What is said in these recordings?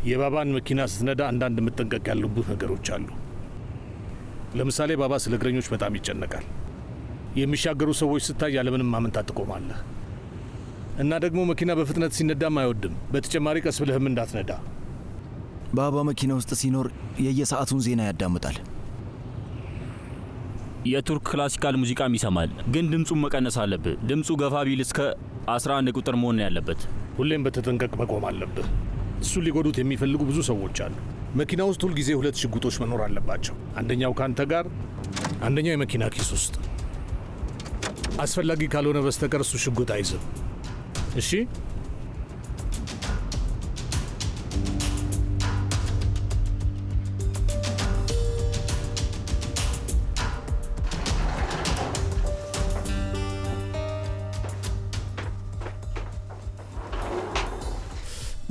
የባባን መኪና ስትነዳ አንዳንድ መጠንቀቅ ያለብህ ነገሮች አሉ። ለምሳሌ ባባ ስለ እግረኞች በጣም ይጨነቃል። የሚሻገሩ ሰዎች ስታይ ያለምንም ማመንታት ትቆማለህ። እና ደግሞ መኪና በፍጥነት ሲነዳም አይወድም። በተጨማሪ ቀስ ብለህም እንዳትነዳ። ባባ መኪና ውስጥ ሲኖር የየሰዓቱን ዜና ያዳምጣል። የቱርክ ክላሲካል ሙዚቃም ይሰማል። ግን ድምፁን መቀነስ አለብህ። ድምፁ ገፋ ቢል እስከ 11 ቁጥር መሆን ያለበት። ሁሌም በተጠንቀቅ መቆም አለብህ። እሱን ሊጎዱት የሚፈልጉ ብዙ ሰዎች አሉ። መኪና ውስጥ ሁልጊዜ 2 ሽጉጦች መኖር አለባቸው። አንደኛው ካንተ ጋር፣ አንደኛው የመኪና ኪስ ውስጥ። አስፈላጊ ካልሆነ በስተቀር እሱ ሽጉጥ አይዝም። እሺ?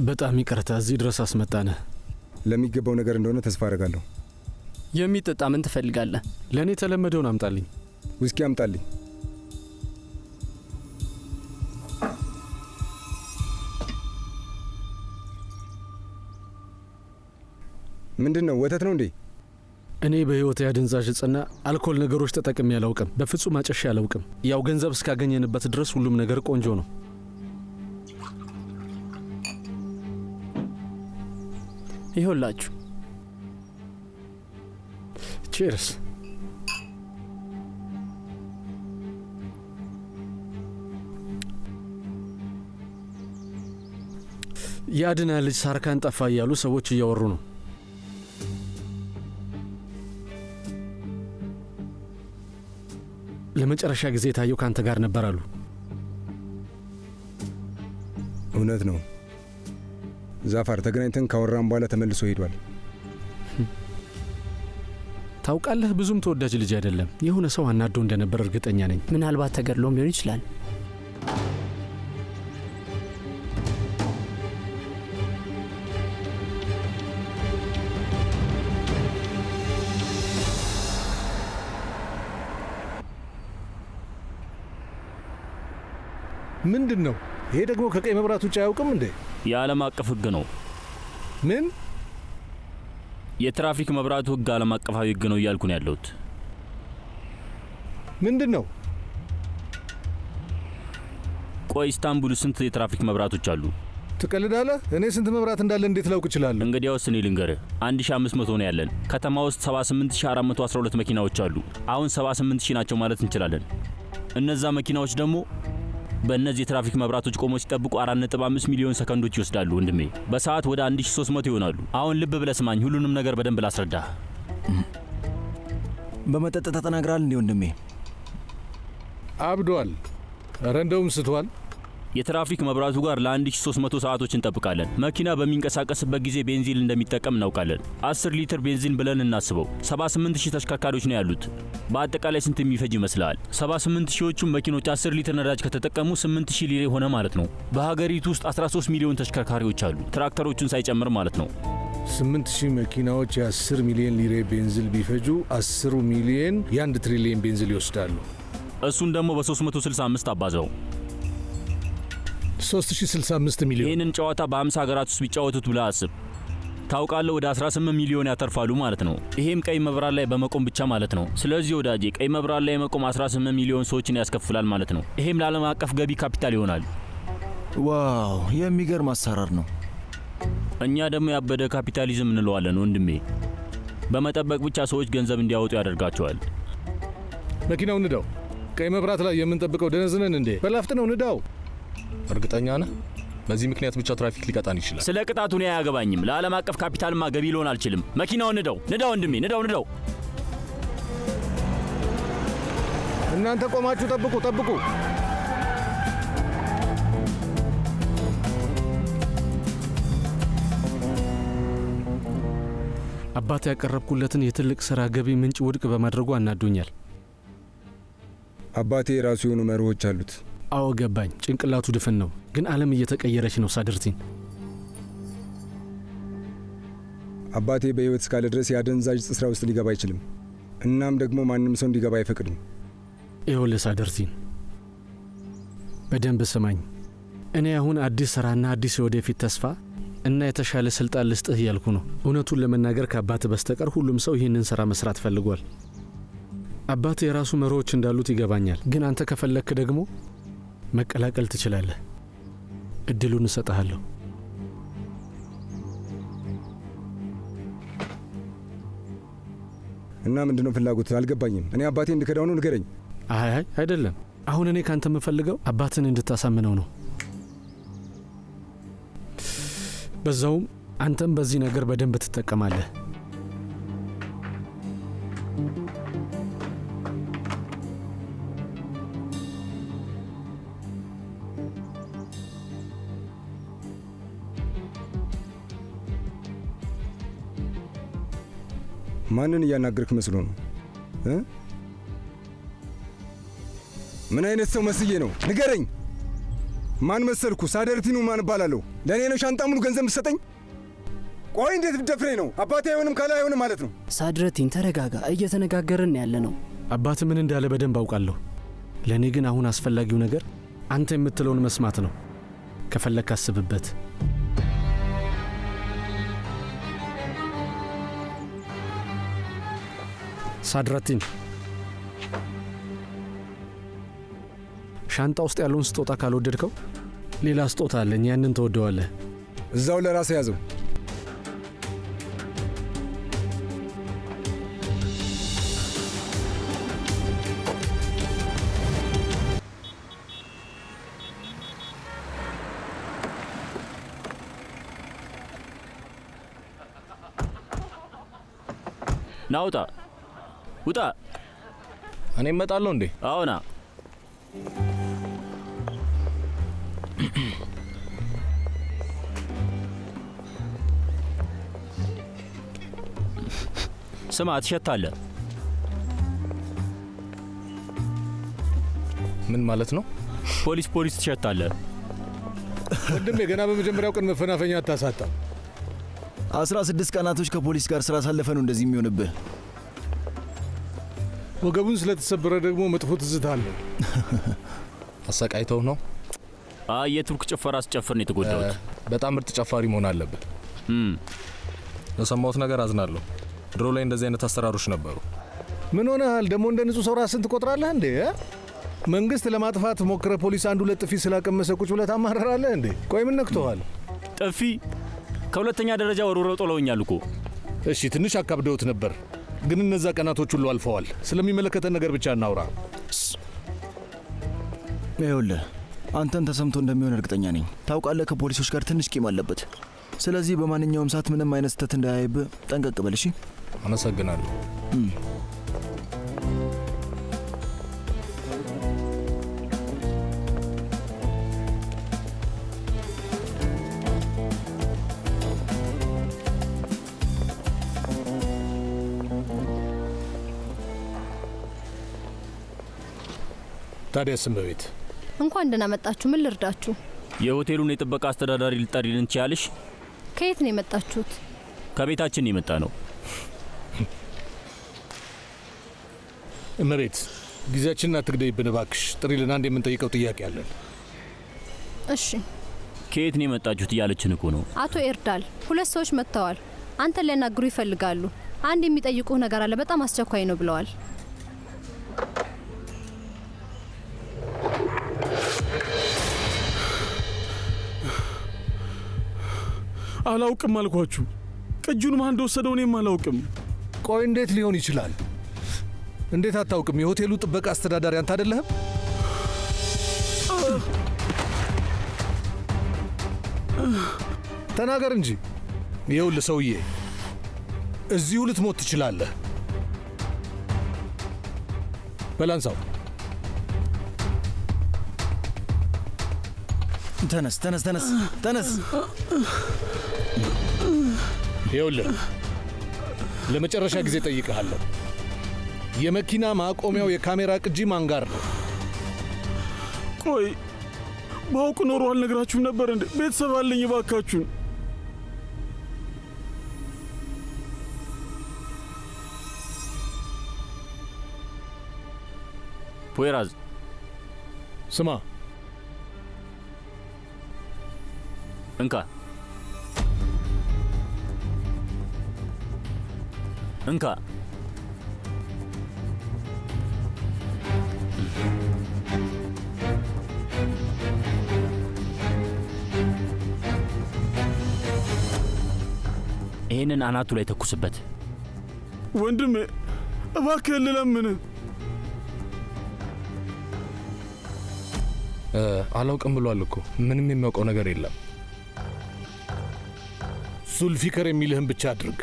በጣም ይቅርታ እዚህ ድረስ አስመጣነ። ለሚገባው ነገር እንደሆነ ተስፋ አደርጋለሁ። የሚጠጣ ምን ትፈልጋለህ? ለእኔ የተለመደውን አምጣልኝ። ውስኪ አምጣልኝ። ምንድን ነው? ወተት ነው እንዴ? እኔ በሕይወት ያደንዛዥ እጽና አልኮል ነገሮች ተጠቅሜ አላውቅም። በፍጹም አጨሼ አላውቅም። ያው ገንዘብ እስካገኘንበት ድረስ ሁሉም ነገር ቆንጆ ነው። ይኸውላችሁ። ቺርስ። የአድና ልጅ ሳርካን ጠፋ እያሉ ሰዎች እያወሩ ነው። ለመጨረሻ ጊዜ የታየው ካንተ ጋር ነበር አሉ። እውነት ነው ዛፋር። ተገናኝተን ካወራን በኋላ ተመልሶ ሄዷል። ታውቃለህ፣ ብዙም ተወዳጅ ልጅ አይደለም። የሆነ ሰው አናዶ እንደነበር እርግጠኛ ነኝ። ምናልባት ተገድሎም ሊሆን ይችላል። ምንድን ነው ይሄ ደግሞ? ከቀይ መብራት ውጭ አያውቅም እንዴ? የዓለም አቀፍ ሕግ ነው። ምን? የትራፊክ መብራቱ ሕግ ዓለም አቀፋዊ ሕግ ነው እያልኩ ነው ያለሁት። ምንድን ነው? ቆይ ኢስታንቡል ስንት የትራፊክ መብራቶች አሉ? ትቀልዳለህ? እኔ ስንት መብራት እንዳለ እንዴት ላውቅ እችላለሁ? እንግዲያውስ እኔ ልንገርህ፣ 1500 ነው ያለን። ከተማ ውስጥ 78412 መኪናዎች አሉ። አሁን 78000 ናቸው ማለት እንችላለን። እነዛ መኪናዎች ደግሞ በእነዚህ የትራፊክ መብራቶች ቆሞ ሲጠብቁ 4.5 ሚሊዮን ሰከንዶች ይወስዳሉ ወንድሜ። በሰዓት ወደ 1300 ይሆናሉ። አሁን ልብ ብለህ ስማኝ፣ ሁሉንም ነገር በደንብ ላስረዳህ። በመጠጥ ተጠናግራል እንዴ ወንድሜ? አብዷል። ኧረ እንደውም ስቷል። የትራፊክ መብራቱ ጋር ለ1300 ሰዓቶች እንጠብቃለን። መኪና በሚንቀሳቀስበት ጊዜ ቤንዚን እንደሚጠቀም እናውቃለን። 10 ሊትር ቤንዚን ብለን እናስበው። 78000 ተሽከርካሪዎች ነው ያሉት። በአጠቃላይ ስንት የሚፈጅ ይመስላል? 78000ዎቹም መኪኖች 10 ሊትር ነዳጅ ከተጠቀሙ 8000 ሊሬ ሆነ ማለት ነው። በሀገሪቱ ውስጥ 13 ሚሊዮን ተሽከርካሪዎች አሉ፣ ትራክተሮቹን ሳይጨምር ማለት ነው። 8000 መኪናዎች የ10 ሚሊዮን ሊሬ ቤንዚል ቢፈጁ 10 ሚሊዮን የ1 ትሪሊዮን ቤንዚል ይወስዳሉ። እሱን ደግሞ በ365 አባዛው 3065 ሚሊዮን። ይህንን ጨዋታ በ50 ሀገራት ውስጥ ቢጫወቱት ብለህ አስብ። ታውቃለህ፣ ወደ 18 ሚሊዮን ያተርፋሉ ማለት ነው። ይሄም ቀይ መብራት ላይ በመቆም ብቻ ማለት ነው። ስለዚህ ወዳጄ ቀይ መብራት ላይ መቆም 18 ሚሊዮን ሰዎችን ያስከፍላል ማለት ነው። ይሄም ለዓለም አቀፍ ገቢ ካፒታል ይሆናል። ዋው፣ የሚገርም አሰራር ነው። እኛ ደግሞ ያበደ ካፒታሊዝም እንለዋለን ወንድሜ። በመጠበቅ ብቻ ሰዎች ገንዘብ እንዲያወጡ ያደርጋቸዋል። መኪናው ንዳው። ቀይ መብራት ላይ የምንጠብቀው ደነዝነን እንዴ? በላፍጥነው ንዳው። እርግጠኛ ነህ? በዚህ ምክንያት ብቻ ትራፊክ ሊቀጣን ይችላል። ስለ ቅጣቱ እኔ አያገባኝም። ለዓለም አቀፍ ካፒታልማ ገቢ ልሆን አልችልም። መኪናውን ንዳው፣ ንዳው ወንድሜ፣ ንዳው። እናንተ ቆማችሁ ጠብቁ፣ ጠብቁ። አባቴ ያቀረብኩለትን የትልቅ ሥራ ገቢ ምንጭ ውድቅ በማድረጉ አናዶኛል። አባቴ የራሱ የሆኑ መርሆች አሉት። አዎ ገባኝ። ጭንቅላቱ ድፍን ነው። ግን ዓለም እየተቀየረች ነው ሳድርቲን። አባቴ በሕይወት እስካለ ድረስ የአደንዛዥ ዕፅ ሥራ ውስጥ ሊገባ አይችልም። እናም ደግሞ ማንም ሰው እንዲገባ አይፈቅድም። ይኸውልህ ሳድርቲን፣ በደንብ ስማኝ። እኔ አሁን አዲስ ሥራና አዲስ የወደፊት ተስፋ እና የተሻለ ስልጣን ልስጥህ እያልኩ ነው። እውነቱን ለመናገር ከአባትህ በስተቀር ሁሉም ሰው ይህንን ሥራ መስራት ፈልጓል። አባትህ የራሱ መርሆዎች እንዳሉት ይገባኛል። ግን አንተ ከፈለክ ደግሞ መቀላቀል ትችላለህ። እድሉን እሰጥሃለሁ። እና ምንድነው ፍላጎት? አልገባኝም። እኔ አባቴ እንድከዳው ነው? ንገረኝ። አይ አይደለም። አሁን እኔ ካንተ የምፈልገው አባትን እንድታሳምነው ነው። በዛውም አንተም በዚህ ነገር በደንብ ትጠቀማለህ። ማንን እያናገርክ መስሎ ነው? ምን አይነት ሰው መስዬ ነው? ንገረኝ። ማን መሰልኩ? ሳደርቲኑ ማን እባላለሁ? ለእኔ ነው ሻንጣ ሙሉ ገንዘብ ምትሰጠኝ? ቆይ እንዴት ብትደፍረኝ ነው? አባቴ አይሆንም ካለ አይሆንም ማለት ነው። ሳድረቲን ተረጋጋ፣ እየተነጋገርን ያለ ነው። አባት ምን እንዳለ በደንብ አውቃለሁ። ለእኔ ግን አሁን አስፈላጊው ነገር አንተ የምትለውን መስማት ነው። ከፈለክ አስብበት። ሳድራቲን፣ ሻንጣ ውስጥ ያለውን ስጦታ ካልወደድከው ሌላ ስጦታ አለኝ፣ ያንን ተወደዋለህ። እዛው ለራስ ያዘው። ናውጣ ውጣ። እኔ እመጣለሁ እንዴ? አዎና። ስማ፣ ትሸታለህ። ምን ማለት ነው? ፖሊስ ትሸታለህ። ወንድሜ ገና በመጀመሪያው ቀን መፈናፈኛ አታሳጣም። 16 ቀናቶች ከፖሊስ ጋር ስላሳለፈ ነው እንደዚህ የሚሆንብህ። ወገቡን ስለተሰበረ ደግሞ መጥፎ ትዝታ አለው። አሰቃይተው ነው? የቱርክ ጭፈራ አስጨፍር ነው የተጎዳሁት። በጣም ምርጥ ጨፋሪ መሆን አለብህ። ለሰማሁት ነገር አዝናለሁ። ድሮ ላይ እንደዚህ አይነት አሰራሮች ነበሩ። ምን ሆነሃል ደግሞ? እንደ ንጹህ ሰው ራስን ትቆጥራለህ እንዴ? መንግስት ለማጥፋት ሞክረ ፖሊስ አንድ ሁለት ጥፊ ስላቀመሰ ቁጭ ብለህ ታማረራለህ እንዴ? ቆይ ምን ነክቶሃል? ጥፊ ከሁለተኛ ደረጃ ወርውረው ጥለውኛል እኮ። እሺ ትንሽ አካብደውት ነበር፣ ግን እነዛ ቀናቶች ሁሉ አልፈዋል። ስለሚመለከተን ነገር ብቻ እናውራ። ይኸውልህ አንተን ተሰምቶ እንደሚሆን እርግጠኛ ነኝ። ታውቃለህ፣ ከፖሊሶች ጋር ትንሽ ቂም አለበት። ስለዚህ በማንኛውም ሰዓት ምንም አይነት ስህተት እንዳያይብህ ጠንቀቅ በል። እሺ? አመሰግናለሁ። ታዲያ ስምቤት እንኳን ደህና መጣችሁ። ምን ልርዳችሁ? የሆቴሉን የጥበቃ አስተዳዳሪ ልጠሪልን ትችያለሽ? ከየት ነው የመጣችሁት? ከቤታችን የመጣ ነው። እመቤት ጊዜያችንን አትግደይብን እባክሽ። ጥሪልን፣ አንድ የምንጠይቀው ጥያቄ አለን። እሺ። ከየት ነው የመጣችሁት እያለችን እኮ ነው። አቶ ኤርዳል፣ ሁለት ሰዎች መጥተዋል። አንተን ሊያናግሩ ይፈልጋሉ። አንድ የሚጠይቁህ ነገር አለ፣ በጣም አስቸኳይ ነው ብለዋል። አላውቅም አልኳችሁ። ቅጁን ማን እንደወሰደው እኔም አላውቅም። ቆይ እንዴት ሊሆን ይችላል? እንዴት አታውቅም? የሆቴሉ ጥበቃ አስተዳዳሪ አንተ አይደለህም? ተናገር እንጂ። ይኸውልህ ሰውዬ፣ እዚሁ ልትሞት ትችላለህ። በላንሳው። ተነስ ተነስ ተነስ ተነስ። ይኸውልህ ለመጨረሻ ጊዜ ጠይቀሃለሁ። የመኪና ማቆሚያው የካሜራ ቅጂ ማን ጋር ነው? ቆይ ባውቅ ኖሮ አልነግራችሁም ነበር እንዴ? ቤተሰብ አለኝ፣ እባካችሁን። ፖይራዝ ስማ፣ እንካ እንካ። ይህንን አናቱ ላይ ተኩስበት። ወንድሜ እባክህ ልለምን። አላውቅም ብሏል እኮ ምንም የሚያውቀው ነገር የለም። ዙልፊከር የሚልህን ብቻ አድርግ።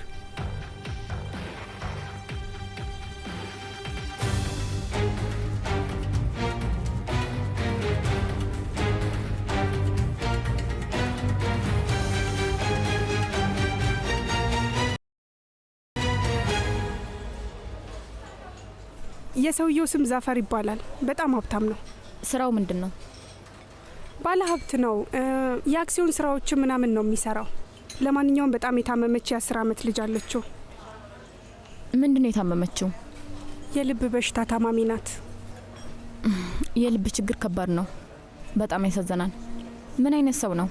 የሰውየው ስም ዛፈር ይባላል። በጣም ሀብታም ነው። ስራው ምንድን ነው? ባለ ሀብት ነው። የአክሲዮን ስራዎችን ምናምን ነው የሚሰራው። ለማንኛውም በጣም የታመመች የ10 ዓመት ልጅ አለችው። ምንድን ነው የታመመችው? የልብ በሽታ ታማሚ ናት። የልብ ችግር ከባድ ነው። በጣም ያሳዝናል። ምን አይነት ሰው ነው?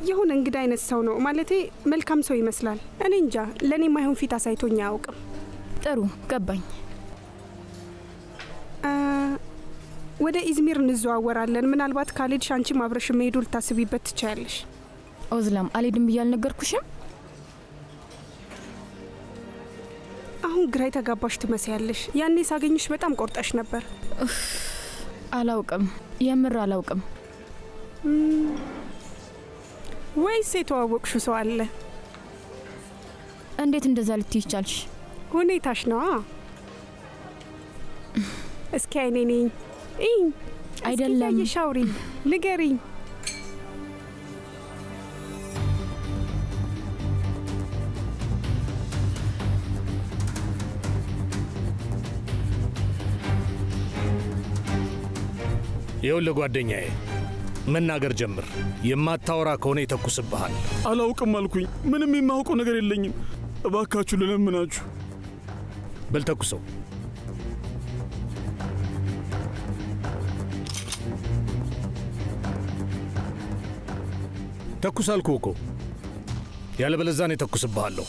የሆነ እንግዳ አይነት ሰው ነው። ማለቴ መልካም ሰው ይመስላል። እኔ እንጃ፣ ለእኔ ማይሆን ፊት አሳይቶኝ አያውቅም። ጥሩ ገባኝ። ወደ ኢዝሚር እንዘዋወራለን። ምናልባት ካሌድሽ አንቺም አብረሽ መሄዱ ልታስቢበት ትችያለሽ። ኦዝላም አልሄድም ብዬ አልነገርኩሽም? አሁን ግራ የተጋባሽ ትመስያለሽ። ያኔ ሳገኝሽ በጣም ቆርጠሽ ነበር። አላውቅም፣ የምር አላውቅም። ወይስ የተዋወቅሽው ሰው አለ? እንዴት እንደዛ ልትይ ቻልሽ? ሁኔታሽ ነዋ። እስኪ አይኔ ነኝ አይደለም። ሻውሪ ንገሪኝ። ይኸውልህ ጓደኛዬ፣ መናገር ጀምር። የማታወራ ከሆነ ይተኩስብሃል። አላውቅም አልኩኝ። ምንም የማውቀው ነገር የለኝም። እባካችሁ ልለምናችሁ። በል ተኩሰው። ተኩስ አልኩህ እኮ። ያለበለዚያ እኔ ተኩስብሃለሁ።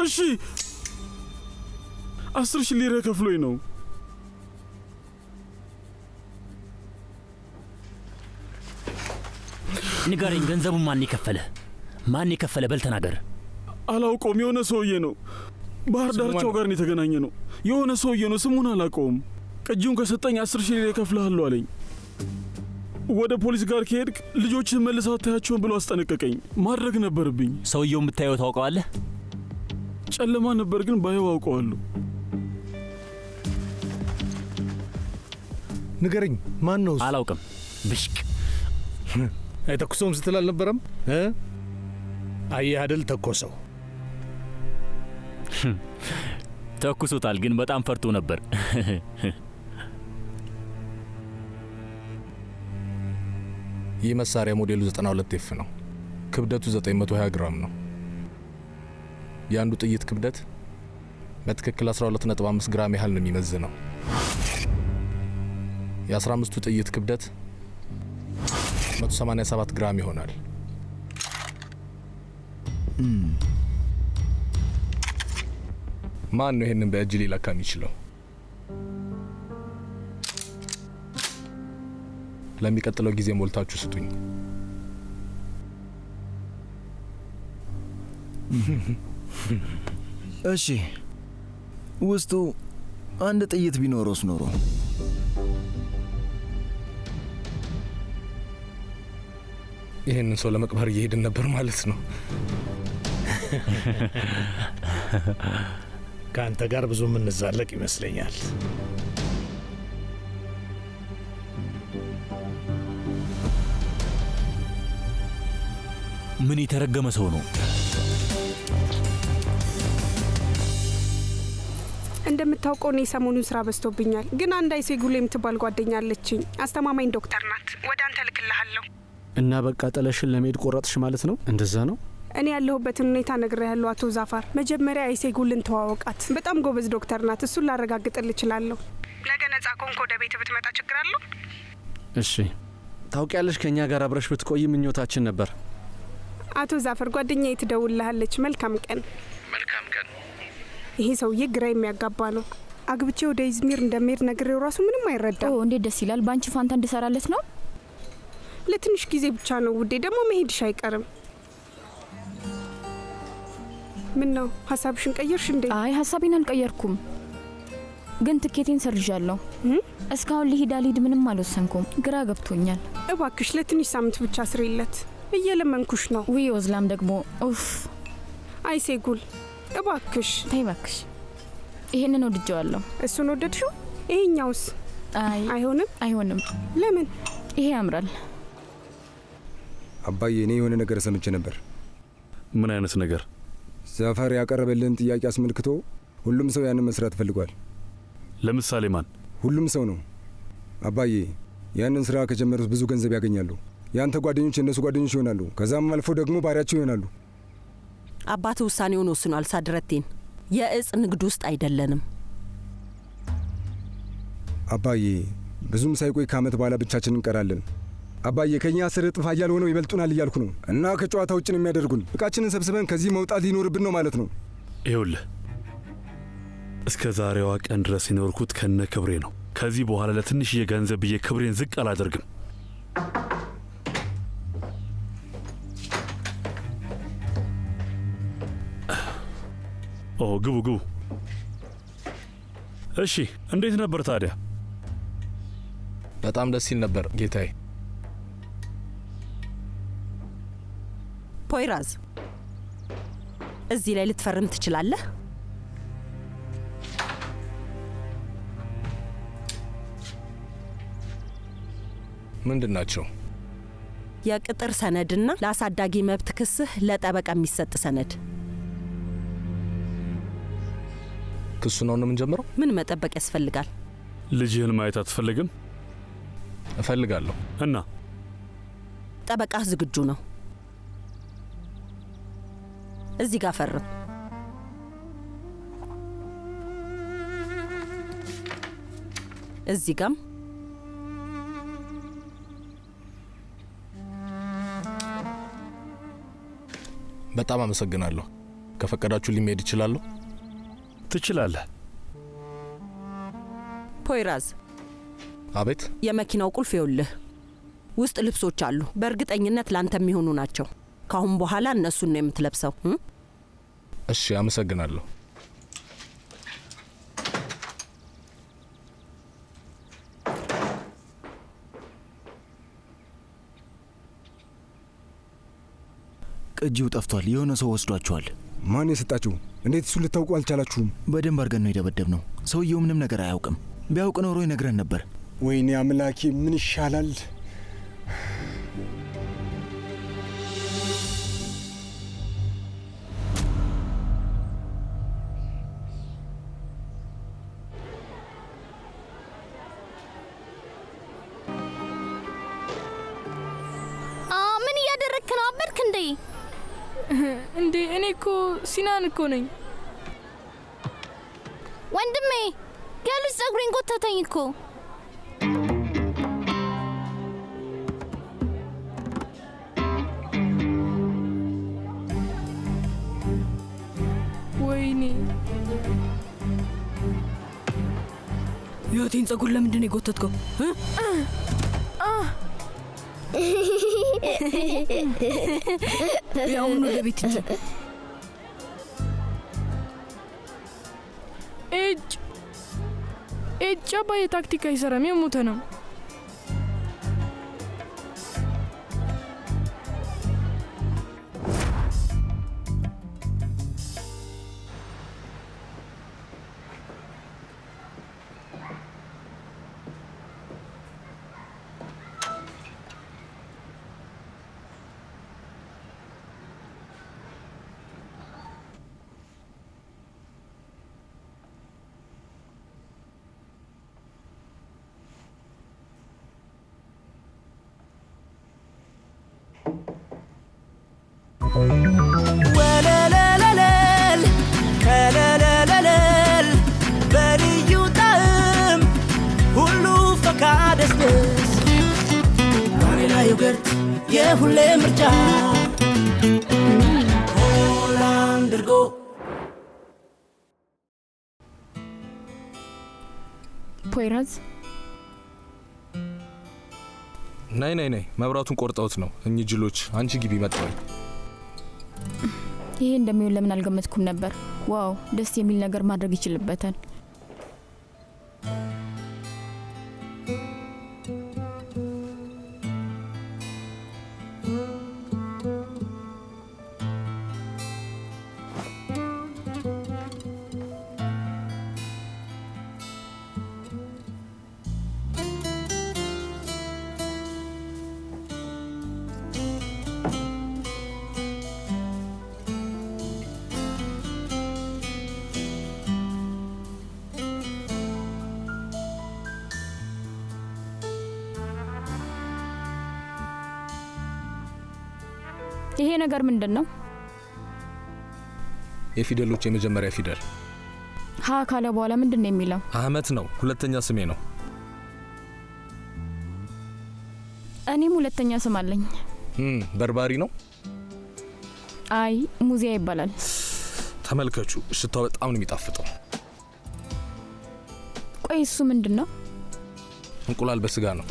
እሺ 10,000 ሊራ ከፍሎኝ ነው። ንገረኝ፣ ገንዘቡን ማን የከፈለ? ማን የከፈለ? በል ተናገር። አላውቀውም። የሆነ ሰውዬ ነው። ባህር ዳርቻው ጋር ነው የተገናኘ ነው። የሆነ ሰውዬ ነው። ስሙን አላውቀውም። ቅጂውን ከሰጠኝ 10,000 ሊራ እከፍልሃለሁ አለኝ። ወደ ፖሊስ ጋር ከሄድክ ልጆችን መልሰህ አታያቸውን ብሎ አስጠነቀቀኝ። ማድረግ ነበረብኝ። ሰውየው የምታየው ታውቀዋለህ? ጨለማ ነበር፣ ግን ባየው አውቀዋለሁ። ንገረኝ፣ ማን ነው? አላውቅም። ብሽቅ አይተኩሰውም ስትል አልነበረም? አየህ አይደል? ተኮሰው። ተኩሶታል፣ ግን በጣም ፈርቶ ነበር። ይህ መሳሪያ ሞዴሉ 92F ነው። ክብደቱ 920 ግራም ነው። የአንዱ ጥይት ክብደት በትክክል 12.5 ግራም ያህል ነው የሚመዝነው። የ15ቱ ጥይት ክብደት 187 ግራም ይሆናል። ማን ነው ይህንን በእጅ ሊለካ የሚችለው? ለሚቀጥለው ጊዜ ሞልታችሁ ስጡኝ። እሺ፣ ውስጡ አንድ ጥይት ቢኖረውስ ኖሮ? ይህንን ሰው ለመቅበር እየሄድን ነበር ማለት ነው። ከአንተ ጋር ብዙ የምንዛለቅ ይመስለኛል። ምን የተረገመ ሰው ነው? እንደምታውቀው እኔ ሰሞኑን ስራ በዝቶብኛል፣ ግን አንድ አይሴጉል የምትባል ጓደኛ አለችኝ። አስተማማኝ ዶክተር ናት። ወደ አንተ ልክልሃለሁ። እና በቃ ጥለሽን ለመሄድ ቆረጥሽ ማለት ነው? እንደዛ ነው? እኔ ያለሁበትን ሁኔታ ነግሬሃለሁ አቶ ዛፋር። መጀመሪያ አይሴጉልን ተዋወቃት። በጣም ጎበዝ ዶክተር ናት። እሱን ላረጋግጥልህ እችላለሁ። ነገ ነጻ ከሆንክ ወደ ቤት ብትመጣ ችግር አለው? እሺ። ታውቂያለሽ፣ ከእኛ ጋር አብረሽ ብትቆይ ምኞታችን ነበር። አቶ ዛፈር ጓደኛዬ ትደውልልሃለች። መልካም ቀን። መልካም ቀን። ይሄ ሰውዬ ግራ የሚያጋባ ነው። አግብቼ ወደ ኢዝሚር እንደምሄድ ነግሬው ራሱ ምንም አይረዳም። እንዴት ደስ ይላል። በአንቺ ፋንታ እንድሰራለት ነው። ለትንሽ ጊዜ ብቻ ነው ውዴ፣ ደግሞ መሄድሽ አይቀርም። ምን ነው ሀሳብሽን ቀየርሽ እንዴ? አይ ሀሳቤን አልቀየርኩም፣ ግን ትኬቴን ሰርዣለሁ። እስካሁን ልሂድ አልሂድ ምንም አልወሰንኩም። ግራ ገብቶኛል። እባክሽ ለትንሽ ሳምንት ብቻ ስሪለት፣ እየለመንኩሽ ነው። ውይ ወዝላም ደግሞ ኡፍ። አይሴጉል እባክሽ ተይ እባክሽ። ይሄንን ወድጀዋለሁ። እሱን ወደድሽው? ይሄኛውስ? አይ አይሆንም። አይሆንም። ለምን? ይሄ ያምራል። አባዬ እኔ የሆነ ነገር ሰምቼ ነበር። ምን አይነት ነገር? ዛፈር ያቀረበልን ጥያቄ አስመልክቶ ሁሉም ሰው ያንን መስራት ፈልጓል። ለምሳሌ ማን? ሁሉም ሰው ነው አባዬ። ያንን ስራ ከጀመሩት ብዙ ገንዘብ ያገኛሉ። ያንተ ጓደኞች የእነሱ ጓደኞች ይሆናሉ። ከዛም አልፎ ደግሞ ባሪያቸው ይሆናሉ። አባት ውሳኔውን ወስኗል። ሳድረቴን የእጽ ንግድ ውስጥ አይደለንም አባዬ። ብዙም ሳይቆይ ከዓመት በኋላ ብቻችን እንቀራለን አባዬ። ከኛ 10 እጥፍ ኃያል ሆነው ይበልጡናል እያልኩ ነው። እና ከጨዋታ ውጭ ነው የሚያደርጉን። እቃችንን ሰብስበን ከዚህ መውጣት ሊኖርብን ነው ማለት ነው። ይኸውልህ እስከ ዛሬዋ ቀን ድረስ የኖርኩት ከነ ክብሬ ነው። ከዚህ በኋላ ለትንሽዬ ገንዘብ ብዬ ክብሬን ዝቅ አላደርግም። ግቡ ግቡ። እሺ እንዴት ነበር ታዲያ? በጣም ደስ ይል ነበር ጌታዬ። ፖይራዝ እዚህ ላይ ልትፈርም ትችላለህ? ምንድን ናቸው? የቅጥር ሰነድና ለአሳዳጊ መብት ክስህ ለጠበቃ የሚሰጥ ሰነድ። ክሱ ነው የምንጀምረው? ምን መጠበቅ ያስፈልጋል? ልጅህን ማየት አትፈልግም? እፈልጋለሁ። እና ጠበቃህ ዝግጁ ነው? እዚህ ጋር ፈርም። እዚህ ጋም በጣም አመሰግናለሁ። ከፈቀዳችሁ ሊመሄድ ይችላለሁ? ትችላለህ። ፖይራዝ። አቤት። የመኪናው ቁልፍ ይኸውልህ። ውስጥ ልብሶች አሉ። በእርግጠኝነት ላንተ የሚሆኑ ናቸው። ካሁን በኋላ እነሱን ነው የምትለብሰው። እሺ፣ አመሰግናለሁ። ቅጂው ጠፍቷል። የሆነ ሰው ወስዷቸዋል። ማን የሰጣችሁ? እንዴት እሱን ልታውቁ አልቻላችሁም? በደንብ አድርገን ነው የደበደብ ነው። ሰውየው ምንም ነገር አያውቅም። ቢያውቅ ኖሮ ይነግረን ነበር። ወይኔ አምላኬ፣ ምን ይሻላል? ምን እያደረግክ ነው? አበድክ እንዴ? እንዴ እኔ እኮ ሲናን እኮ ነኝ ወንድሜ። ያልሽ ጸጉሬን ጎተተኝ እኮ። ወይኔ የቴን ጸጉር ለምንድን ነው የጎተትከው? ያሁን ወደ ቤት እንጂ። ኤጭ አባዬ ታክቲክ አይሰራም። የሞተ ነው። ወለለለለል ከለለለለል በልዩ ጣዕም ሁሉ ፈካ ደስደስ ባኔላ ዮገርት የሁሌ ምርጫ ሆላንድ እርጎ ፖይራዝ ነይ ነይ ነይ፣ መብራቱን ቆርጠውት ነው እኚህ ጅሎች። አንቺ ግቢ መጣሁ። ይሄ እንደሚሆን ለምን አልገመትኩም ነበር። ዋው ደስ የሚል ነገር ማድረግ ይችላልበታል። ይሄ ነገር ምንድነው? የፊደሎች የመጀመሪያ ፊደል ሀ ካለ በኋላ ምንድነው የሚለው? አህመት ነው። ሁለተኛ ስሜ ነው። እኔም ሁለተኛ ስም አለኝ። በርባሪ ነው? አይ ሙዚያ ይባላል። ተመልከቹ፣ ሽታው በጣም ነው የሚጣፍጠው። ቆይ እሱ ምንድነው? እንቁላል በስጋ ነው።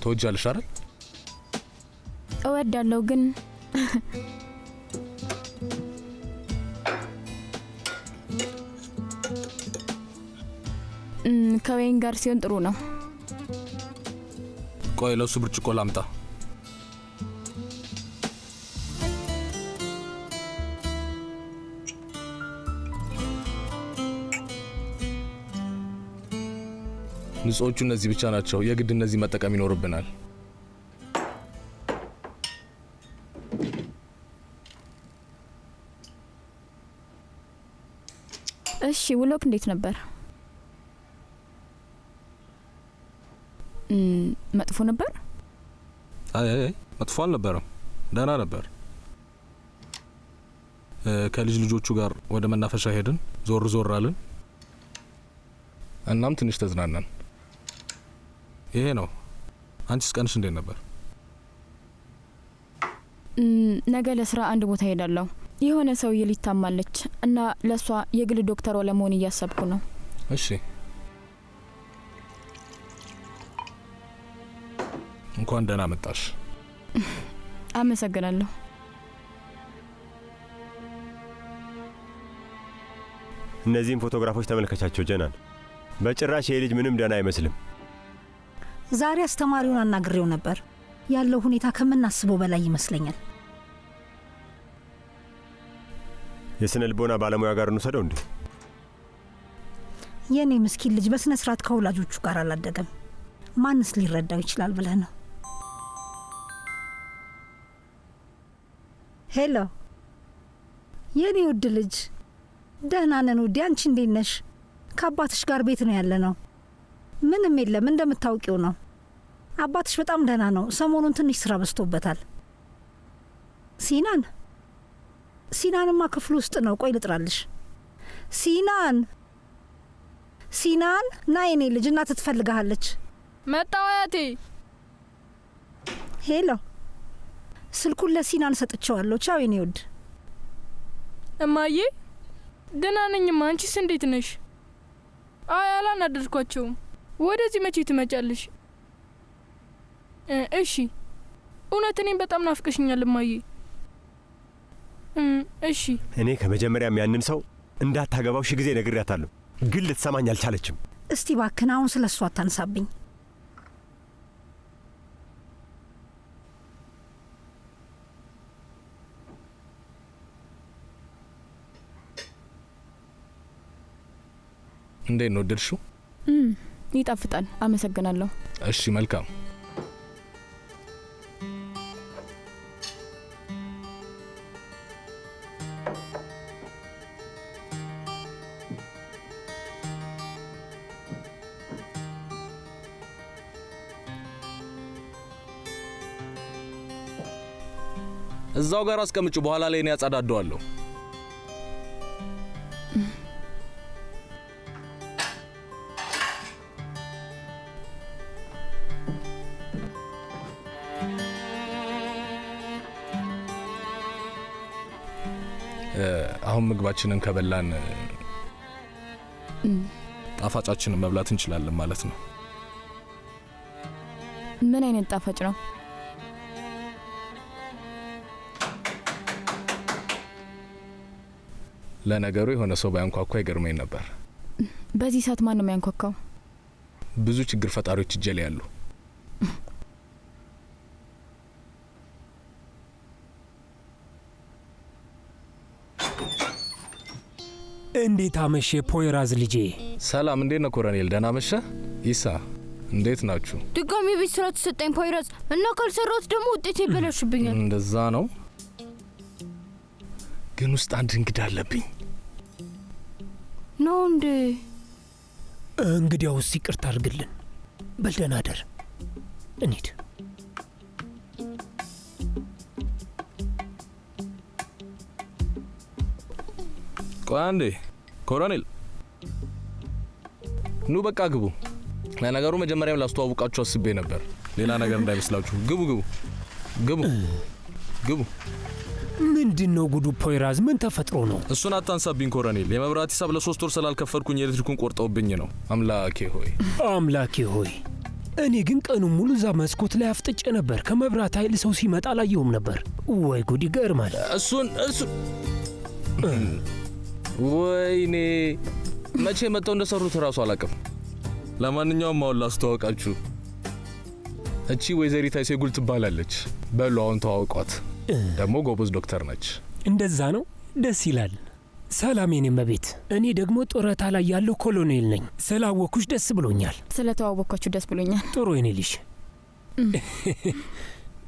ተወጃለሽ አይደል? እወዳለሁ ግን ከወይን ጋር ሲሆን ጥሩ ነው። ቆይ ለሱ ብርጭቆ ላምጣ። ንጹዎቹ እነዚህ ብቻ ናቸው። የግድ እነዚህ መጠቀም ይኖርብናል። እሺ ውሎክ እንዴት ነበር? መጥፎ ነበር? አይ መጥፎ አልነበረም፣ ደህና ነበር። ከልጅ ልጆቹ ጋር ወደ መናፈሻ ሄድን፣ ዞር ዞር አልን፣ እናም ትንሽ ተዝናናን። ይሄ ነው። አንቺስ ቀንሽ እንዴት ነበር? ነገ ለስራ አንድ ቦታ ሄዳለሁ። የሆነ ሰውዬ ሊታማለች እና ለሷ የግል ዶክተር ለመሆን እያሰብኩ ነው። እሺ እንኳን ደህና መጣሽ። አመሰግናለሁ። እነዚህን ፎቶግራፎች ተመልከቻቸው ጀናን። በጭራሽ ይሄ ልጅ ምንም ደህና አይመስልም። ዛሬ አስተማሪውን አናግሬው ነበር። ያለው ሁኔታ ከምናስበው በላይ ይመስለኛል። የስነ ልቦና ባለሙያ ጋር እንውሰደው እንዴ? የኔ ምስኪን ልጅ በስነ ስርዓት ከወላጆቹ ጋር አላደገም። ማንስ ሊረዳው ይችላል ብለህ ነው? ሄሎ የኔ ውድ ልጅ፣ ደህና ነን ውዴ። አንቺ እንዴት ነሽ? ከአባትሽ ጋር ቤት ነው ያለ ነው። ምንም የለም፣ እንደምታውቂው ነው። አባትሽ በጣም ደህና ነው። ሰሞኑን ትንሽ ስራ በዝቶበታል። ሲናንማ ክፍሉ ውስጥ ነው። ቆይ ልጥራልሽ። ሲናን ና የኔ ልጅ፣ እናት ትፈልግሃለች። መጣሁ አያቴ። ሄሎ ስልኩን ለሲናን ሰጥቼዋለሁ። ቻው የኔ ውድ። እማዬ ደህና ነኝማ። አንቺስ እንዴት ነሽ? አይ አላናደድኳቸውም። ወደዚህ መቼ ትመጫለሽ? እሺ እውነት እኔም በጣም ናፍቀሽኛል እማዬ። እሺ እኔ ከመጀመሪያም ያንን ሰው እንዳታገባው ሺ ጊዜ ነግሬያታለሁ፣ ግን ልትሰማኝ አልቻለችም። እስቲ ባክን አሁን ስለሷ አታንሳብኝ። እንዴት ነው ወደድሽው? ይጣፍጣል። አመሰግናለሁ። እሺ መልካም። እዛው ጋር አስቀምጩ፣ በኋላ ላይ እኔ ያጸዳደዋለሁ። አሁን ምግባችንን ከበላን ጣፋጫችንን መብላት እንችላለን ማለት ነው። ምን አይነት ጣፋጭ ነው? ለነገሩ የሆነ ሰው ባያንኳኳ ይገርመኝ ነበር። በዚህ ሰዓት ማን ነው የሚያንኳኳው? ብዙ ችግር ፈጣሪዎች እጄ ላይ ያሉ። እንዴት አመሸ ፖይራዝ ልጄ? ሰላም፣ እንዴት ነው ኮሎኔል? ደህና መሸ። ኢሳ፣ እንዴት ናችሁ? ድጋሚ ቤት ስራ ተሰጠኝ ፖይራዝ እና ካልሰራሁት ደግሞ ውጤት ይበላሽብኛል። እንደዛ ነው። ግን ውስጥ አንድ እንግዳ አለብኝ ነው እንዴ? እንግዲያውስ ይቅርታ አድርግልን። በል ደህና አደር። እንሂድ። ቆይ አንዴ ኮሎኔል፣ ኑ በቃ ግቡ። ለነገሩ መጀመሪያም ላስተዋውቃችሁ አስቤ ነበር፣ ሌላ ነገር እንዳይመስላችሁ። ግቡ ግቡ ግቡ ግቡ። ምንድነው ጉዱ ፖይራዝ? ምን ተፈጥሮ ነው? እሱን አታንሳብኝ ኮሎኔል። የመብራት ሂሳብ ለ3 ወር ስላልከፈልኩኝ የኤሌክትሪኩን ቆርጠውብኝ ነው። አምላኬ ሆይ አምላኬ ሆይ። እኔ ግን ቀኑ ሙሉ እዛ መስኮት ላይ አፍጥጬ ነበር። ከመብራት ኃይል ሰው ሲመጣ አላየሁም ነበር። ወይ ጉድ፣ ይገርማል። እሱን ወይኔ መቼ መጥተው እንደሰሩት እራሱ አላውቅም። ለማንኛውም አሁን ላስተዋወቃችሁ፣ እቺ ወይዘሪት አይሴጉል ትባላለች። በሉ አሁን ተዋውቋት። ደግሞ ጎበዝ ዶክተር ነች። እንደዛ ነው? ደስ ይላል። ሰላም የኔ እመቤት። እኔ ደግሞ ጡረታ ላይ ያለው ኮሎኔል ነኝ። ስላወኩሽ ደስ ብሎኛል። ስለተዋወቅኳችሁ ደስ ብሎኛል። ጥሩ የኔ ልጅ።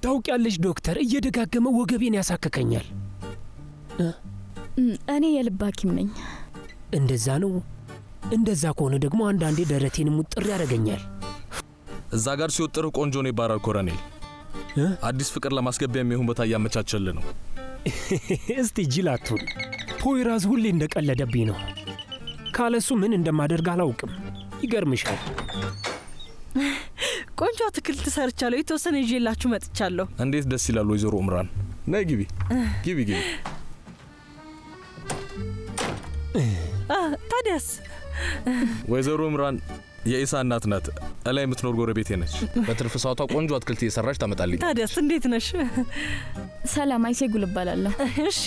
ታውቂያለሽ ዶክተር፣ እየደጋገመ ወገቤን ያሳክከኛል። እኔ የልብ ሐኪም ነኝ። እንደዛ ነው? እንደዛ ከሆነ ደግሞ አንዳንዴ ደረቴን ሙጥር ያደርገኛል። እዛ ጋር ሲወጥር ቆንጆ ነው ይባላል ኮሎኔል። አዲስ ፍቅር ለማስገቢያ የሚሆን ቦታ እያመቻቸል ነው። እስቲ ጅላቱን ፖይራዝ ሁሌ እንደቀለደብኝ ነው። ካለሱ ምን እንደማደርግ አላውቅም። ይገርምሻል። ቆንጆ አትክልት ሰርቻለሁ። የተወሰነ ይዤላችሁ መጥቻለሁ። እንዴት ደስ ይላል ወይዘሮ ኡምራን። ነይ ግቢ ግቢ ግቢ። ታዲያስ? ወይዘሮ ኡምራን የኢሳ እናት ናት። እላይ የምትኖር ጎረቤቴ ነች። በትርፍ ሰዓቷ ቆንጆ አትክልት እየሰራች ታመጣልኝ። ታዲያስ እንዴት ነሽ? ሰላም፣ አይሴጉል እባላለሁ። እሺ።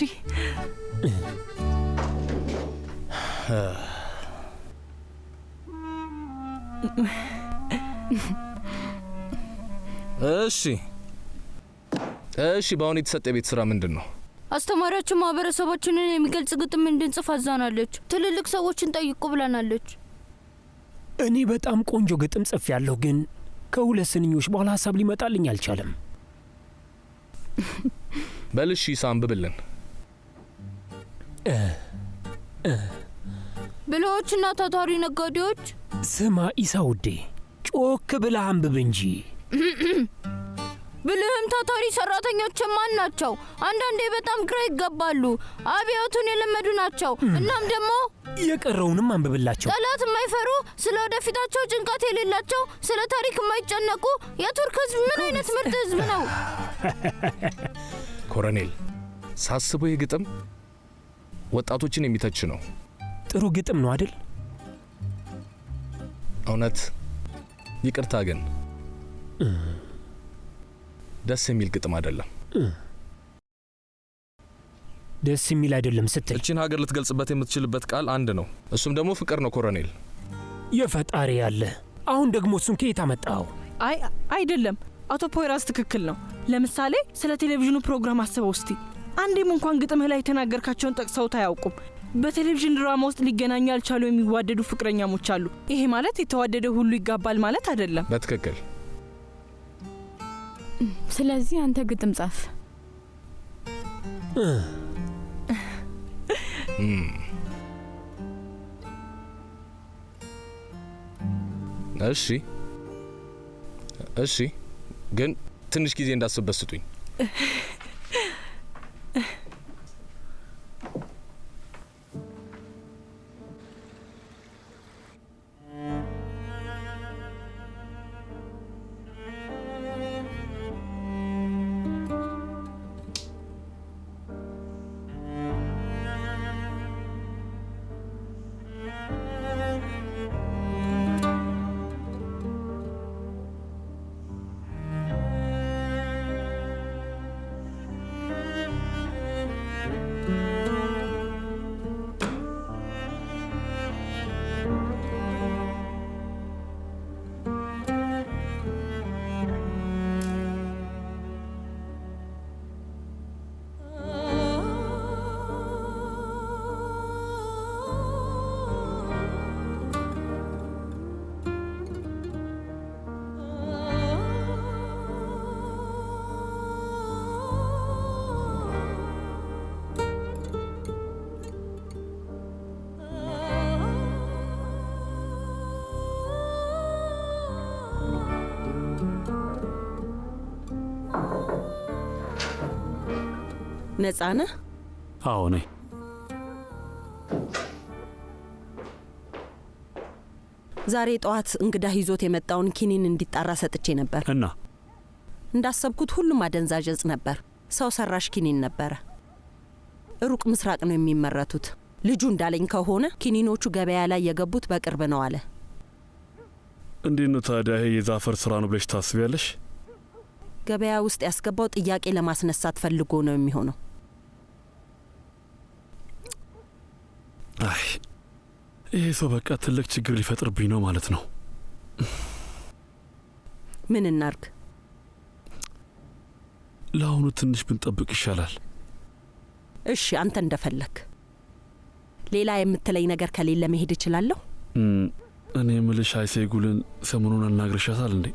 እሺ በአሁን የተሰጠ የቤት ስራ ምንድን ነው? አስተማሪያችን ማህበረሰባችንን የሚገልጽ ግጥም እንድንጽፍ አዛናለች። ትልልቅ ሰዎችን ጠይቁ ብለናለች። እኔ በጣም ቆንጆ ግጥም ጽፍ ያለሁ፣ ግን ከሁለት ስንኞች በኋላ ሀሳብ ሊመጣልኝ አልቻለም። በልሽ ኢሳ አንብብልን። ብልሆችና ታታሪ ነጋዴዎች። ስማ ኢሳ ውዴ፣ ጮክ ብለህ አንብብ እንጂ። ብልህም ታታሪ ሰራተኞች ማን ናቸው? አንዳንዴ በጣም ግራ ይገባሉ። አብዮቱን የለመዱ ናቸው። እናም ደግሞ የቀረውንም አንብብላቸው። ጠላት የማይፈሩ፣ ስለ ወደፊታቸው ጭንቀት የሌላቸው፣ ስለ ታሪክ የማይጨነቁ። የቱርክ ህዝብ ምን አይነት ምርጥ ህዝብ ነው! ኮሎኔል፣ ሳስበው ይህ ግጥም ወጣቶችን የሚተች ነው። ጥሩ ግጥም ነው አይደል? እውነት። ይቅርታ ግን ደስ የሚል ግጥም አይደለም። ደስ የሚል አይደለም ስትል እቺን ሀገር ልትገልጽበት የምትችልበት ቃል አንድ ነው። እሱም ደግሞ ፍቅር ነው ኮሎኔል። የፈጣሪ ያለ። አሁን ደግሞ እሱን ከየት አመጣው? አይደለም፣ አቶ ፖይራዝ ትክክል ነው። ለምሳሌ ስለ ቴሌቪዥኑ ፕሮግራም አስበው እስቲ። አንዴም እንኳን ግጥምህ ላይ የተናገርካቸውን ጠቅሰውት አያውቁም። በቴሌቪዥን ድራማ ውስጥ ሊገናኙ ያልቻሉ የሚዋደዱ ፍቅረኛሞች አሉ። ይሄ ማለት የተዋደደ ሁሉ ይጋባል ማለት አይደለም። በትክክል። ስለዚህ አንተ ግጥም ጻፍ። እሺ፣ ግን ትንሽ ጊዜ እንዳስብበት ስጡኝ። ነጻ ነህ? አዎ ነኝ። ዛሬ ጠዋት እንግዳ ይዞት የመጣውን ኪኒን እንዲጣራ ሰጥቼ ነበር እና እንዳሰብኩት ሁሉም አደንዛዥ እጽ ነበር። ሰው ሰራሽ ኪኒን ነበረ። ሩቅ ምስራቅ ነው የሚመረቱት። ልጁ እንዳለኝ ከሆነ ኪኒኖቹ ገበያ ላይ የገቡት በቅርብ ነው አለ። እንዴት ነው ታዲያ ይሄ የዛፈር ስራ ነው ብለሽ ታስቢያለሽ? ገበያ ውስጥ ያስገባው ጥያቄ ለማስነሳት ፈልጎ ነው የሚሆነው። አይ ይሄ ሰው በቃ ትልቅ ችግር ሊፈጥርብኝ ነው ማለት ነው። ምን እናርግ? ለአሁኑ ትንሽ ብንጠብቅ ይሻላል። እሺ አንተ እንደፈለክ። ሌላ የምትለኝ ነገር ከሌለ መሄድ እችላለሁ? እኔ ምልሽ አይሴጉልን ሰሞኑን አናግረሻታል እንዴ?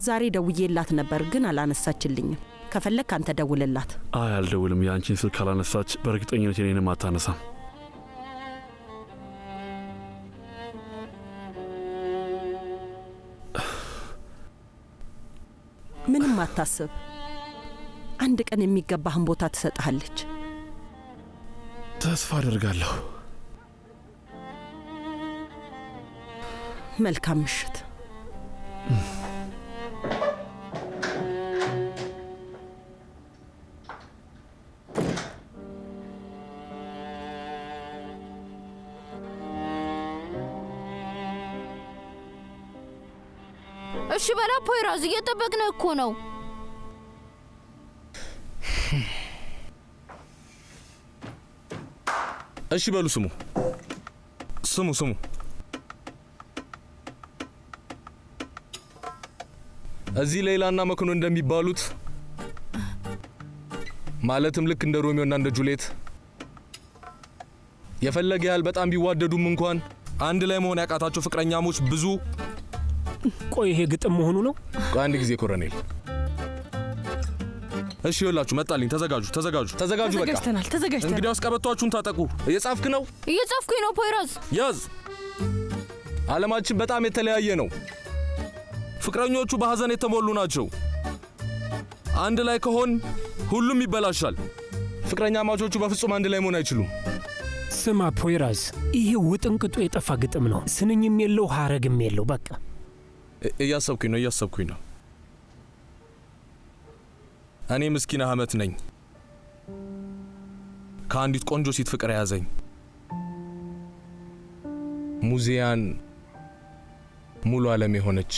ዛሬ ደውዬላት ነበር ግን አላነሳችልኝም። ከፈለክ አንተ ደውልላት። አይ አልደውልም። የአንቺን ስልክ ካላነሳች በእርግጠኝነት የኔንም አታነሳም። ምንም አታስብ። አንድ ቀን የሚገባህን ቦታ ትሰጥሃለች። ተስፋ አደርጋለሁ። መልካም ምሽት። እሺ በላ ፖይራዝ፣ እየጠበቅን እኮ ነው። እሺ በሉ ስሙ። እዚህ ሌላና መክኖ እንደሚባሉት ማለትም ልክ እንደ ሮሚዮና እንደ ጁሊየት የፈለገ ያህል በጣም ቢዋደዱም እንኳን አንድ ላይ መሆን ያቃታቸው ፍቅረኛሞች ብዙ። ቆይ ይሄ ግጥም መሆኑ ነው? አንድ ጊዜ ኮሎኔል። እሺ ይኸውላችሁ መጣልኝ። ተዘጋጁ። በቃ ተዘጋጅተናል። እንግዲያውስ ቀበቷችሁን ታጠቁ። እየጻፍክ ነው? እየጻፍኩኝ ነው ፖይራዝ። ያዝ። ዓለማችን በጣም የተለያየ ነው። ፍቅረኞቹ በሐዘን የተሞሉ ናቸው። አንድ ላይ ከሆን ሁሉም ይበላሻል። ፍቅረኛ ማቾቹ በፍጹም አንድ ላይ መሆን አይችሉም። ስማ ፖይራዝ፣ ይሄ ውጥንቅጡ የጠፋ ግጥም ነው። ስንኝም የለው ሐረግም የለው። በቃ እያሰብኩኝ ነው። እኔ ምስኪን አህመት ነኝ። ከአንዲት ቆንጆ ሴት ፍቅር ያዘኝ። ሙዚያን ሙሉ ዓለም የሆነች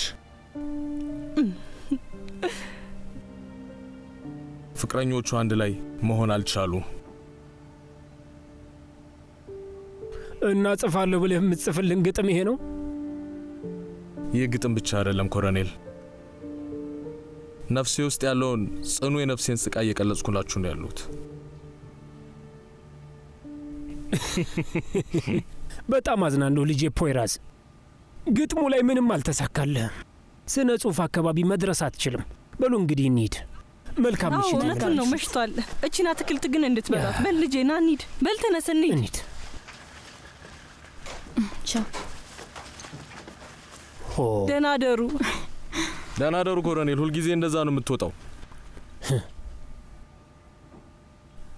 ፍቅረኞቹ አንድ ላይ መሆን አልቻሉ። እና ጽፋለሁ ብለህ የምትጽፍልን ግጥም ይሄ ነው? ይህ ግጥም ብቻ አይደለም ኮሎኔል። ነፍሴ ውስጥ ያለውን ጽኑ የነፍሴን ስቃይ እየቀለጽኩላችሁ ነው ያሉት። በጣም አዝናለሁ ልጄ ፖይራዝ። ግጥሙ ላይ ምንም አልተሳካልህም። ስነ ጽሑፍ አካባቢ መድረስ አትችልም። በሉ እንግዲህ እንሂድ። መልካም ምሽት። እውነቱን ነው፣ መሽቷል። እቺን አትክልት ግን እንድትበላት። በል ልጄ ና እንሂድ። በል ተነስ እንሂድ። ቻው። ደህና ደሩ ኮሎኔል። ሁልጊዜ እንደዛ ነው የምትወጣው።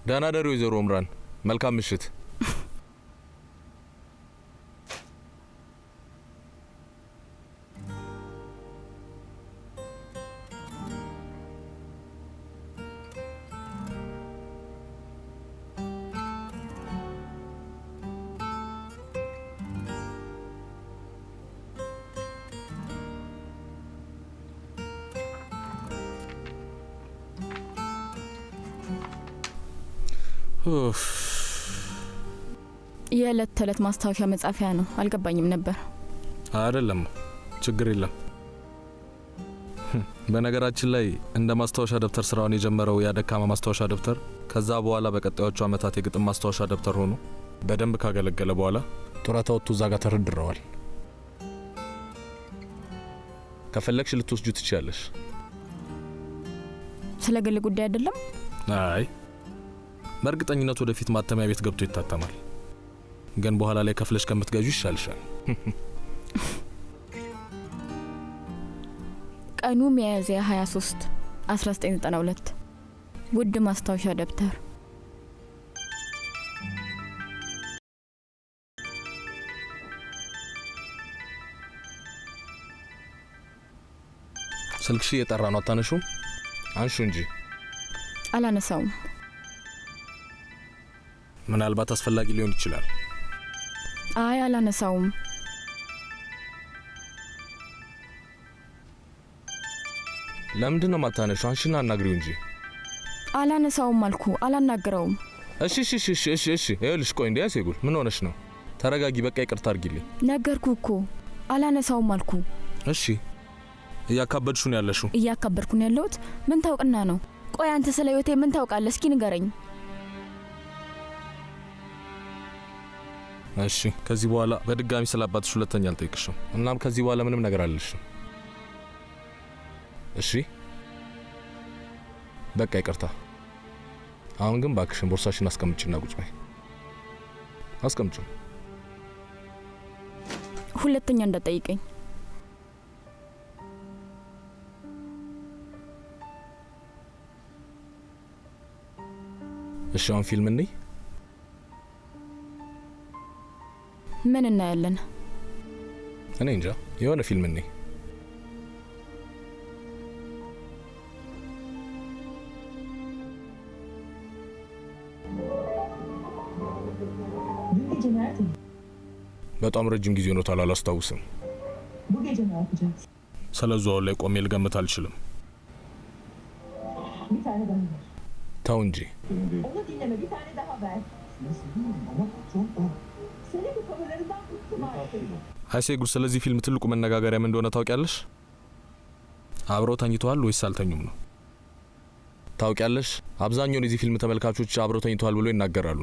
ደህና ደሩ ወይዘሮ ኦምራን። መልካም ምሽት። የዕለት ተዕለት ማስታወሻ መጻፊያ ነው። አልገባኝም ነበር። አይደለም፣ ችግር የለም። በነገራችን ላይ እንደ ማስታወሻ ደብተር ስራውን የጀመረው ያደካማ ማስታወሻ ደብተር ከዛ በኋላ በቀጣዮቹ ዓመታት የግጥም ማስታወሻ ደብተር ሆኖ በደንብ ካገለገለ በኋላ ጡረታ ወጥቶ እዛ ጋር ተረድረዋል። ከፈለግሽ ልትወስጁ ትችያለሽ። ስለ ግል ጉዳይ አይደለም? አይ በእርግጠኝነት ወደፊት ማተሚያ ቤት ገብቶ ይታተማል። ግን በኋላ ላይ ከፍለሽ ከምትገዡ ይሻልሻል። ቀኑ ሚያዝያ 23 1992። ውድ ማስታወሻ ደብተር ስልክሽ እየጠራ ነው። አታነሹም? አንሹ እንጂ። አላነሳውም። ምናልባት አስፈላጊ ሊሆን ይችላል። አይ አላነሳውም። ለምንድን ነው ማታነሹ? አንሽና አናግሪው እንጂ። አላነሳውም አልኩ፣ አላናግረውም። እሺ ይኸውልሽ፣ ቆይ እንዴ ያሴጉል፣ ምን ሆነሽ ነው? ተረጋጊ፣ በቃ ይቅርታ አድርጊልኝ። ነገርኩ እኮ አላነሳውም አልኩ። እሺ እያካበድሹ ነው ያለሽው። እያካበድኩ ነው ያለሁት? ምን ታውቅና ነው? ቆይ አንተ ስለ ህይወቴ ምን ታውቃለህ? እስኪ ንገረኝ። እሺ ከዚህ በኋላ በድጋሚ ስለ አባትሽ ሁለተኛ አልጠይቅሽም። እናም ከዚህ በኋላ ምንም ነገር አልልሽም። እሺ በቃ ይቅርታ። አሁን ግን ባክሽን ቦርሳሽን አስቀምጪና ቁጭ በይ። አስቀምጪው። ሁለተኛ እንዳትጠይቀኝ። እሺ አሁን ፊልም እንይ። ምን እናያለን? እኔ እንጃ፣ የሆነ ፊልም እንይ። በጣም ረጅም ጊዜ ሆኖታል፣ አላስታውስም። ስለዛው ላይ ቆሜ ልገምት አልችልም። ተው እንጂ። አይሴጉል፣ ስለዚህ ፊልም ትልቁ መነጋገሪያ ምን እንደሆነ ታውቂያለሽ? አብረው ተኝተዋል ወይስ አልተኙም ነው። ታውቂያለሽ፣ አብዛኛውን የዚህ ፊልም ተመልካቾች አብረው ተኝተዋል ብሎ ይናገራሉ።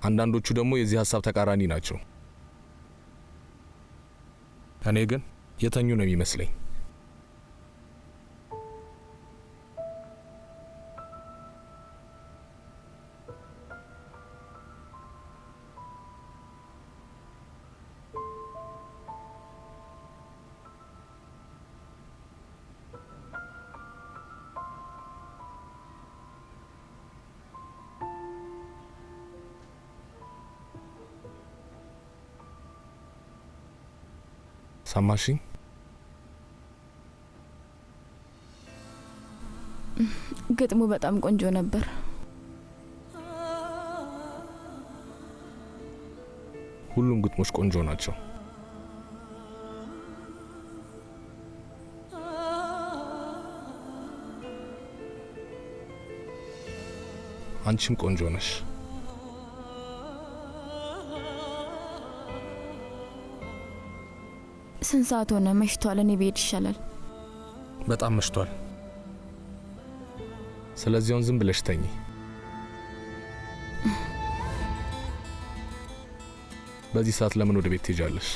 አንዳንዶቹ ደግሞ የዚህ ሀሳብ ተቃራኒ ናቸው። እኔ ግን የተኙ ነው የሚመስለኝ። ሰማሽኝ? ግጥሙ በጣም ቆንጆ ነበር። ሁሉም ግጥሞች ቆንጆ ናቸው። አንቺም ቆንጆ ነሽ። ስንት ሰዓት ሆነ? መሽቷል። እኔ ብሄድ ይሻላል። በጣም መሽቷል። ስለዚህ አሁን ዝም ብለሽ ተኚ። በዚህ ሰዓት ለምን ወደ ቤት ትሄጃለሽ?